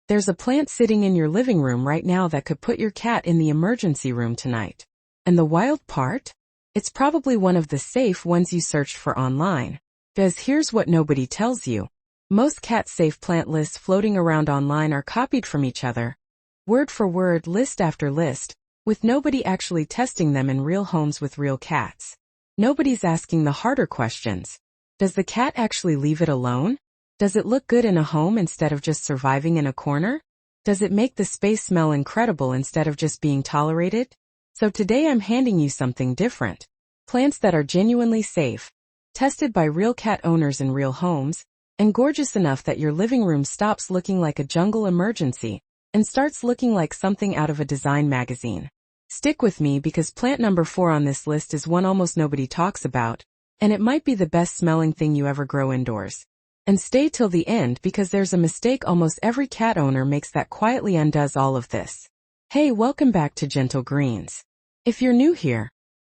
There's a plant sitting in your living room right now that could put your cat in the emergency room tonight. And the wild part? It's probably one of the safe ones you searched for online. Because here's what nobody tells you. Most cat-safe plant lists floating around online are copied from each other, word for word, list after list, with nobody actually testing them in real homes with real cats. Nobody's asking the harder questions. Does the cat actually leave it alone? Does it look good in a home instead of just surviving in a corner? Does it make the space smell incredible instead of just being tolerated? So today I'm handing you something different. Plants that are genuinely safe, tested by real cat owners in real homes, and gorgeous enough that your living room stops looking like a jungle emergency and starts looking like something out of a design magazine. Stick with me because plant number 4 on this list is one almost nobody talks about, and it might be the best smelling thing you ever grow indoors. And stay till the end because there's a mistake almost every cat owner makes that quietly undoes all of this. Hey, welcome back to Gentle Greens. If you're new here,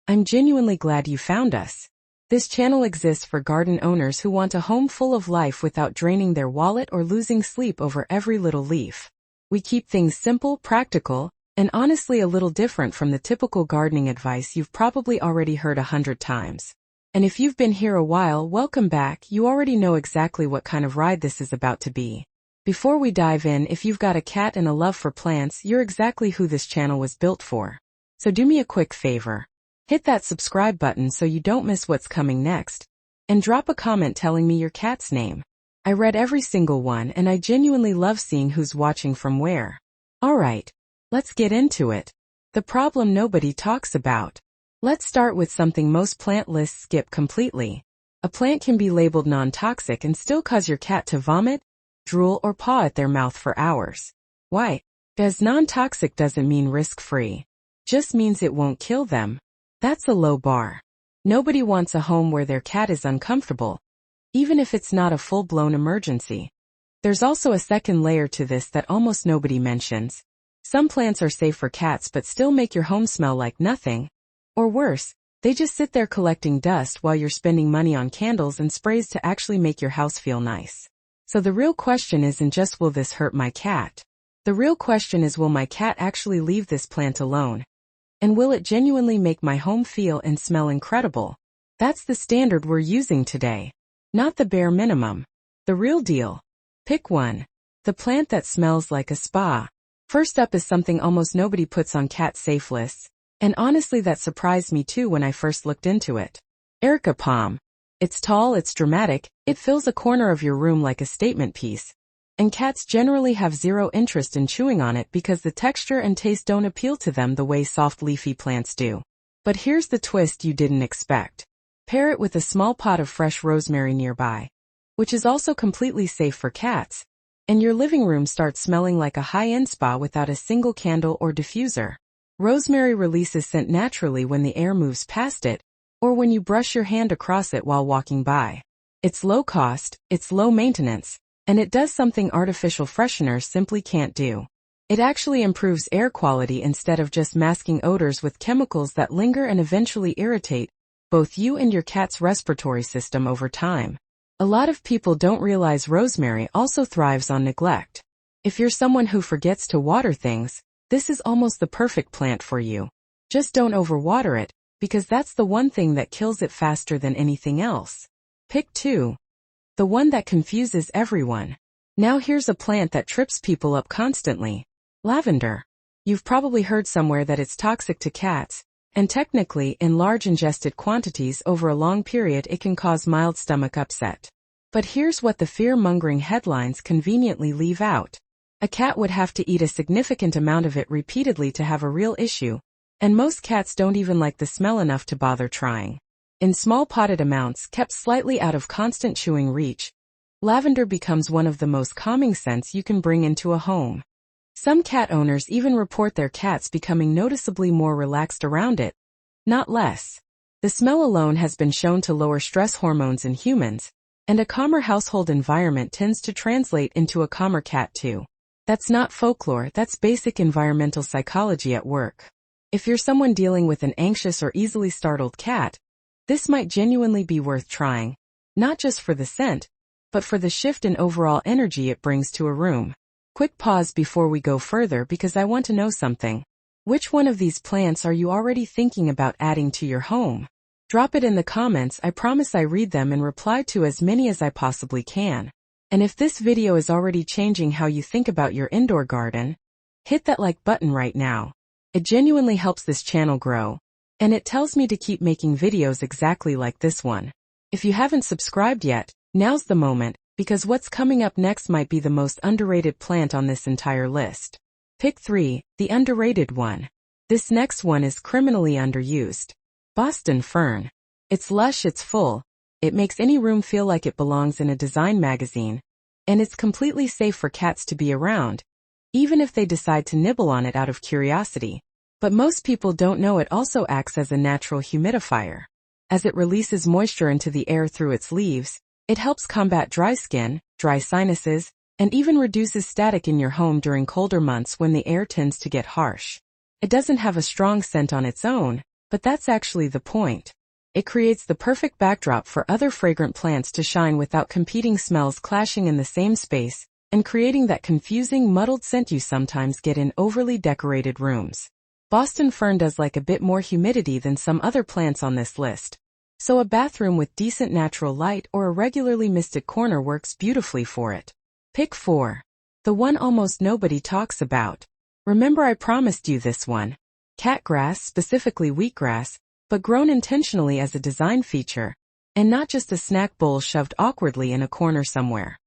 I'm genuinely glad you found us. This channel exists for garden owners who want a home full of life without draining their wallet or losing sleep over every little leaf. We keep things simple, practical, and honestly a little different from the typical gardening advice you've probably already heard 100 times. And if you've been here a while, welcome back. You already know exactly what kind of ride this is about to be. Before we dive in, if you've got a cat and a love for plants, you're exactly who this channel was built for. So do me a quick favor. Hit that subscribe button so you don't miss what's coming next. And drop a comment telling me your cat's name. I read every single one and I genuinely love seeing who's watching from where. Alright, let's get into it. The problem nobody talks about. Let's start with something most plant lists skip completely. A plant can be labeled non-toxic and still cause your cat to vomit, drool, or paw at their mouth for hours. Why? Because non-toxic doesn't mean risk-free. Just means it won't kill them. That's a low bar. Nobody wants a home where their cat is uncomfortable, even if it's not a full-blown emergency. There's also a second layer to this that almost nobody mentions. Some plants are safe for cats but still make your home smell like nothing. Or worse, they just sit there collecting dust while you're spending money on candles and sprays to actually make your house feel nice. So the real question isn't just will this hurt my cat? The real question is will my cat actually leave this plant alone? And will it genuinely make my home feel and smell incredible? That's the standard we're using today. Not the bare minimum. The real deal. Pick one. The plant that smells like a spa. First up is something almost nobody puts on cat safe lists, and honestly that surprised me too when I first looked into it. Areca palm. It's tall, it's dramatic, it fills a corner of your room like a statement piece. And cats generally have zero interest in chewing on it because the texture and taste don't appeal to them the way soft leafy plants do. But here's the twist you didn't expect. Pair it with a small pot of fresh rosemary nearby, which is also completely safe for cats, and your living room starts smelling like a high-end spa without a single candle or diffuser. Rosemary releases scent naturally when the air moves past it, or when you brush your hand across it while walking by. It's low cost, it's low maintenance, and it does something artificial fresheners simply can't do. It actually improves air quality instead of just masking odors with chemicals that linger and eventually irritate both you and your cat's respiratory system over time. A lot of people don't realize rosemary also thrives on neglect. If you're someone who forgets to water things, this is almost the perfect plant for you. Just don't overwater it, because that's the one thing that kills it faster than anything else. Pick 2. The one that confuses everyone. Now here's a plant that trips people up constantly. Lavender. You've probably heard somewhere that it's toxic to cats, and technically, in large ingested quantities over a long period it can cause mild stomach upset. But here's what the fear-mongering headlines conveniently leave out. A cat would have to eat a significant amount of it repeatedly to have a real issue, and most cats don't even like the smell enough to bother trying. In small potted amounts, kept slightly out of constant chewing reach, lavender becomes one of the most calming scents you can bring into a home. Some cat owners even report their cats becoming noticeably more relaxed around it, not less. The smell alone has been shown to lower stress hormones in humans, and a calmer household environment tends to translate into a calmer cat too. That's not folklore, that's basic environmental psychology at work. If you're someone dealing with an anxious or easily startled cat, this might genuinely be worth trying, not just for the scent, but for the shift in overall energy it brings to a room. Quick pause before we go further because I want to know something. Which one of these plants are you already thinking about adding to your home? Drop it in the comments. I promise I read them and reply to as many as I possibly can. And if this video is already changing how you think about your indoor garden, hit that like button right now. It genuinely helps this channel grow, and it tells me to keep making videos exactly like this one. If you haven't subscribed yet, now's the moment, because what's coming up next might be the most underrated plant on this entire list. Pick 3, the underrated one. This next one is criminally underused. Boston fern. It's lush, it's full, it makes any room feel like it belongs in a design magazine, and it's completely safe for cats to be around, even if they decide to nibble on it out of curiosity. But most people don't know it also acts as a natural humidifier. As it releases moisture into the air through its leaves, it helps combat dry skin, dry sinuses, and even reduces static in your home during colder months when the air tends to get harsh. It doesn't have a strong scent on its own, but that's actually the point. It creates the perfect backdrop for other fragrant plants to shine without competing smells clashing in the same space, and creating that confusing, muddled scent you sometimes get in overly decorated rooms. Boston fern does like a bit more humidity than some other plants on this list, so a bathroom with decent natural light or a regularly misted corner works beautifully for it. Pick 4. The one almost nobody talks about. Remember I promised you this one. Catgrass, specifically wheatgrass, but grown intentionally as a design feature, and not just a snack bowl shoved awkwardly in a corner somewhere.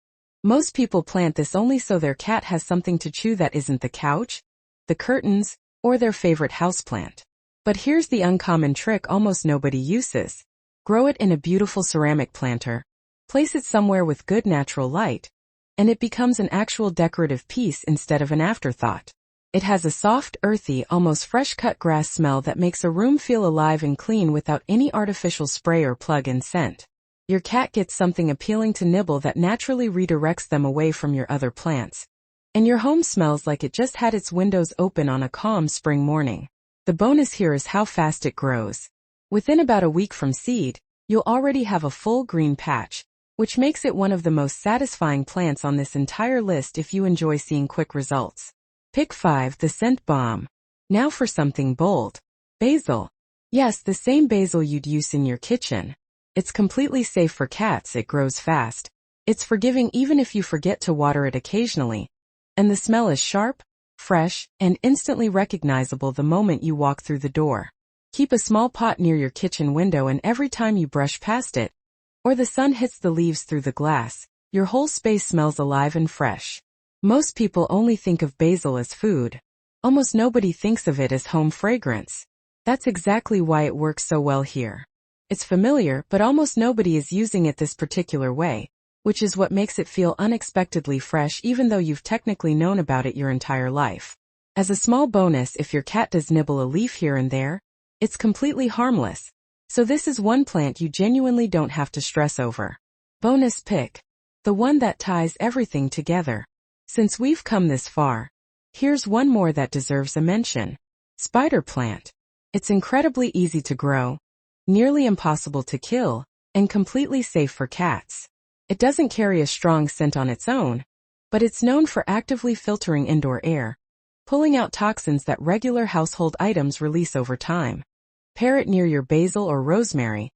Most people plant this only so their cat has something to chew that isn't the couch, the curtains, or their favorite houseplant. But here's the uncommon trick almost nobody uses. Grow it in a beautiful ceramic planter, place it somewhere with good natural light, and it becomes an actual decorative piece instead of an afterthought. It has a soft, earthy, almost fresh-cut grass smell that makes a room feel alive and clean without any artificial spray or plug-in scent. Your cat gets something appealing to nibble that naturally redirects them away from your other plants. And your home smells like it just had its windows open on a calm spring morning. The bonus here is how fast it grows. Within about a week from seed, you'll already have a full green patch, which makes it one of the most satisfying plants on this entire list if you enjoy seeing quick results. Pick 5, the scent bomb. Now for something bold. Basil. Yes, the same basil you'd use in your kitchen. It's completely safe for cats, it grows fast. It's forgiving even if you forget to water it occasionally. And the smell is sharp, fresh, and instantly recognizable the moment you walk through the door. Keep a small pot near your kitchen window, and every time you brush past it, or the sun hits the leaves through the glass, your whole space smells alive and fresh. Most people only think of basil as food. Almost nobody thinks of it as home fragrance. That's exactly why it works so well here. It's familiar, but almost nobody is using it this particular way, which is what makes it feel unexpectedly fresh even though you've technically known about it your entire life. As a small bonus, if your cat does nibble a leaf here and there, it's completely harmless. So this is one plant you genuinely don't have to stress over. Bonus pick. The one that ties everything together. Since we've come this far, here's one more that deserves a mention. Spider plant. It's incredibly easy to grow, nearly impossible to kill, and completely safe for cats. It doesn't carry a strong scent on its own, but it's known for actively filtering indoor air, pulling out toxins that regular household items release over time. Pair it near your basil or rosemary,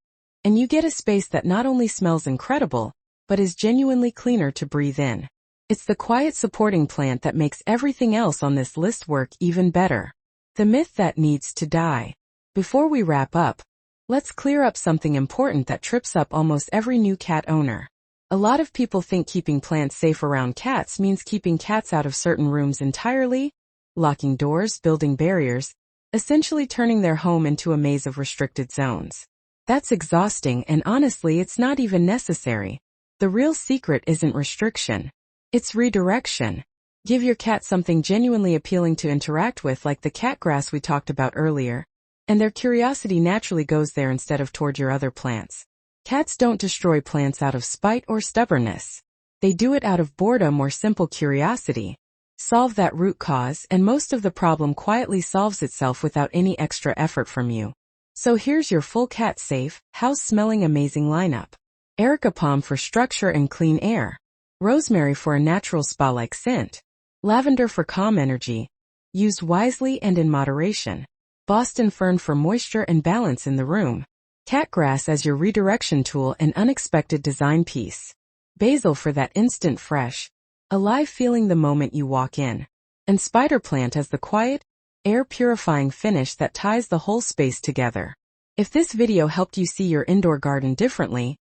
and you get a space that not only smells incredible, but is genuinely cleaner to breathe in. It's the quiet supporting plant that makes everything else on this list work even better. The myth that needs to die. Before we wrap up, let's clear up something important that trips up almost every new cat owner. A lot of people think keeping plants safe around cats means keeping cats out of certain rooms entirely, locking doors, building barriers, essentially turning their home into a maze of restricted zones. That's exhausting, and honestly, it's not even necessary. The real secret isn't restriction. It's redirection. Give your cat something genuinely appealing to interact with, like the cat grass we talked about earlier, and their curiosity naturally goes there instead of toward your other plants. Cats don't destroy plants out of spite or stubbornness. They do it out of boredom or simple curiosity. Solve that root cause, and most of the problem quietly solves itself without any extra effort from you. So here's your full cat-safe, house-smelling amazing lineup. Areca palm for structure and clean air. Rosemary for a natural spa-like scent. Lavender for calm energy, used wisely and in moderation. Boston fern for moisture and balance in the room. Catgrass as your redirection tool and unexpected design piece. Basil for that instant fresh, alive feeling the moment you walk in. And spider plant as the quiet, air-purifying finish that ties the whole space together. If this video helped you see your indoor garden differently,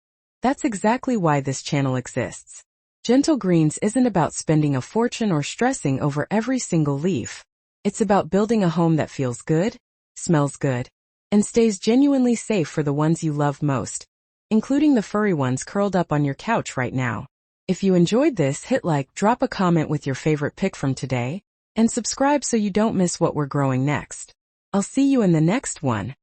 that's exactly why this channel exists. Gentle Greens isn't about spending a fortune or stressing over every single leaf. It's about building a home that feels good, smells good, and stays genuinely safe for the ones you love most, including the furry ones curled up on your couch right now. If you enjoyed this, hit like, drop a comment with your favorite pick from today, and subscribe so you don't miss what we're growing next. I'll see you in the next one.